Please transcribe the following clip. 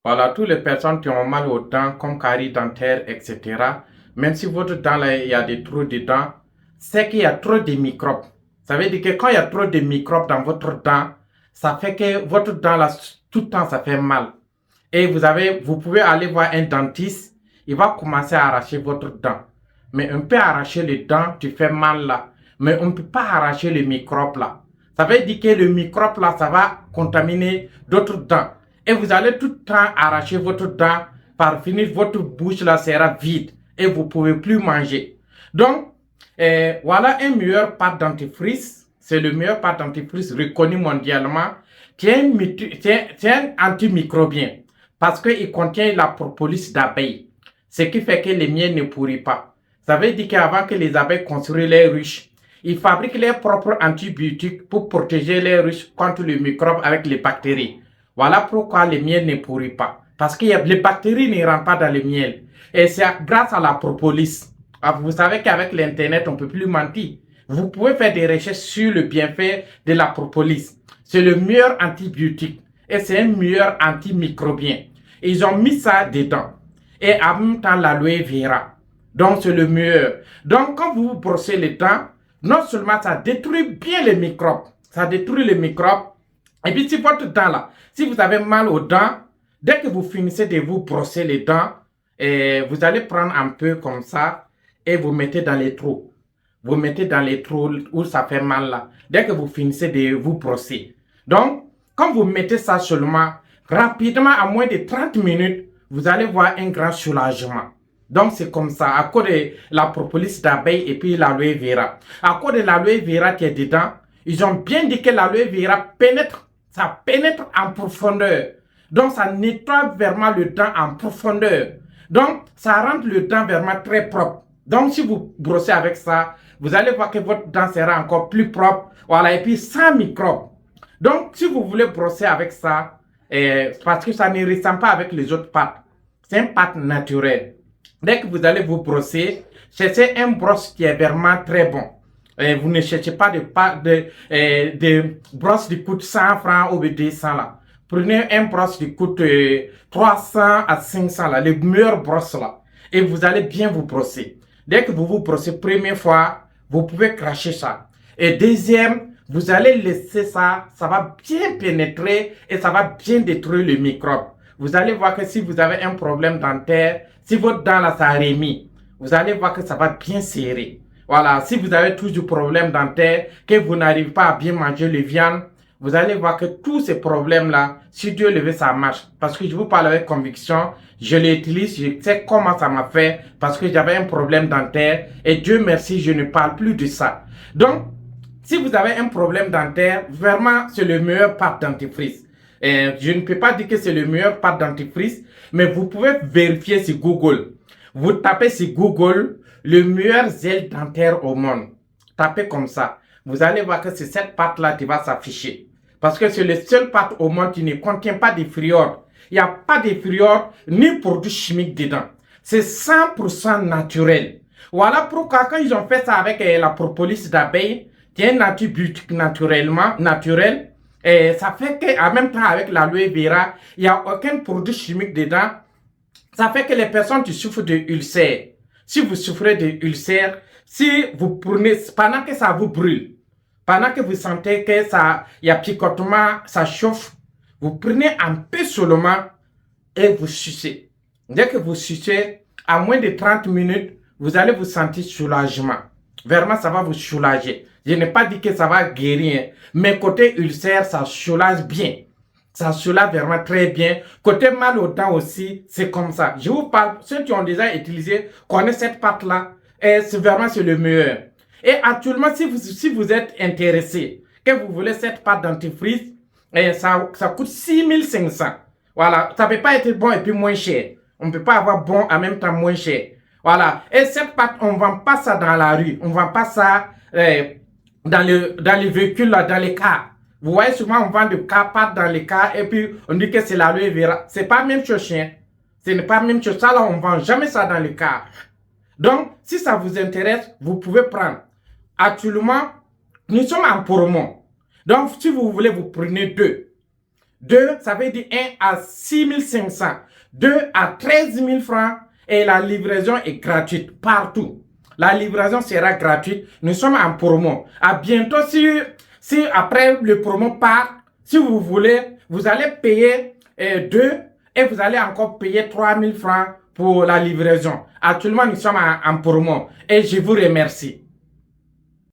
Voilà, toutes les personnes qui ont mal aux dents, comme caries dentaires, etc., même si votre dent, là, il y a des trous dedans, c'est qu'il y a trop de microbes. Ça veut dire que quand il y a trop de microbes dans votre dent, ça fait que votre dent, là, tout le temps, ça fait mal. Et vous pouvez aller voir un dentiste, il va commencer à arracher votre dent. Mais on peut arracher les dents, tu fais mal là. Mais on ne peut pas arracher les microbes là. Ça veut dire que le microbe là, ça va contaminer d'autres dents. Et vous allez tout le temps arracher votre dent. Par finir, votre bouche là sera vide. Et vous ne pouvez plus manger. Donc, voilà un meilleur pâte dentifrice. C'est le meilleur pâte dentifrice reconnu mondialement. C'est un antimicrobien. Parce qu'il contient la propolis d'abeilles. Ce qui fait que les miels ne pourrissent pas. Ça veut dire qu'avant que les abeilles construisent les ruches, ils fabriquent leurs propres antibiotiques pour protéger les ruches contre les microbes avec les bactéries. Voilà pourquoi les miels ne pourrissent pas. Parce que les bactéries ne rentrent pas dans le miel. Et c'est grâce à la propolis. Vous savez qu'avec l'internet, on ne peut plus mentir. Vous pouvez faire des recherches sur le bienfait de la propolis. C'est le meilleur antibiotique. Et c'est un meilleur antimicrobien. Ils ont mis ça dedans. Et en même temps, l'aloe vera. Donc, c'est le meilleur. Donc, quand vous brossez les dents, non seulement ça détruit bien les microbes, ça détruit les microbes. Et puis, si votre dent là, si vous avez mal aux dents, dès que vous finissez de vous brosser les dents, vous allez prendre un peu comme ça et vous mettez dans les trous. Vous mettez dans les trous où ça fait mal là. Dès que vous finissez de vous brosser. Donc, quand vous mettez ça seulement, rapidement, à moins de 30 minutes, vous allez voir un grand soulagement. Donc, c'est comme ça, à cause de la propolis d'abeille et puis l'aloe vera. À cause de l'aloe vera qui est dedans, ils ont bien dit que l'aloe vera pénètre, ça pénètre en profondeur. Donc, ça nettoie vraiment le dent en profondeur. Donc, ça rend le dent vraiment très propre. Donc, si vous brossez avec ça, vous allez voir que votre dent sera encore plus propre. Voilà, et puis sans microbes. Donc, si vous voulez brosser avec ça, parce que ça ne ressemble pas avec les autres pâtes, c'est une pâte naturelle. Dès que vous allez vous brosser, cherchez un brosse qui est vraiment très bon. Vous ne cherchez pas de brosse qui coûte 100 francs ou 200 là. Prenez un brosse qui coûte 300 à 500 là, les meilleures brosses là. Et vous allez bien vous brosser. Dès que vous vous brossez première fois, vous pouvez cracher ça. Et deuxième, vous allez laisser ça, ça va bien pénétrer et ça va bien détruire le microbe. Vous allez voir que si vous avez un problème dentaire, si votre dent là ça a remis, vous allez voir que ça va bien serrer. Voilà, si vous avez toujours problème dentaire, que vous n'arrivez pas à bien manger les viandes, vous allez voir que tous ces problèmes-là, si Dieu le veut, ça marche. Parce que je vous parle avec conviction, je l'utilise, je sais comment ça m'a fait, parce que j'avais un problème dentaire, et Dieu merci, je ne parle plus de ça. Donc, si vous avez un problème dentaire, vraiment, c'est le meilleur pâte dentifrice. Je ne peux pas dire que c'est le meilleur pâte dentifrice, mais vous pouvez vérifier sur Google. Vous tapez sur Google le meilleur gel dentaire au monde. Tapez comme ça. Vous allez voir que c'est cette pâte-là qui va s'afficher. Parce que c'est le seul pâte au monde qui ne contient pas de fluor. Il n'y a pas de fluor ni produits chimiques dedans. C'est 100% naturel. Voilà pourquoi quand ils ont fait ça avec la propolis d'abeille, qui est un antibiotique naturel, et ça fait qu'en même temps avec l'aloe vera, il n'y a aucun produit chimique dedans. Ça fait que les personnes qui souffrent de ulcères, si vous souffrez de ulcères, si vous prenez, pendant que ça vous brûle, pendant que vous sentez que il y a picotement, ça chauffe, vous prenez un peu seulement et vous sucez. Dès que vous sucez, à moins de 30 minutes, vous allez vous sentir soulagement. Vraiment, ça va vous soulager. Je n'ai pas dit que ça va guérir, mais côté ulcère, ça soulage bien. Ça soulage vraiment très bien. Côté mal aux dents aussi, c'est comme ça. Je vous parle, ceux qui ont déjà utilisé, connaissent cette pâte-là, et c'est vraiment le meilleur. Et actuellement, si vous êtes intéressé, que vous voulez cette pâte dentifrice, ça coûte 6500. Voilà, ça ne peut pas être bon et puis moins cher. On ne peut pas avoir bon en même temps moins cher. Voilà, et cette pâte, on ne vend pas ça dans la rue. On ne vend pas ça dans les véhicules, là, dans les cars. Vous voyez, souvent on vend des pâtes dans les cars et puis on dit que c'est l'aloe vera. C'est pas la même chose, chien. Ce n'est pas la même chose. Ça, là, on ne vend jamais ça dans les cars. Donc, si ça vous intéresse, vous pouvez prendre. Actuellement, nous sommes en promo. Donc, si vous voulez, vous prenez deux. 2, ça veut dire 1 à 6 500. 2 à 13 000 francs. Et la livraison est gratuite partout. La livraison sera gratuite. Nous sommes en promo. À bientôt. Si après le promo part, si vous voulez, vous allez payer 2 et vous allez encore payer 3 000 francs pour la livraison. Actuellement, nous sommes en promo et je vous remercie.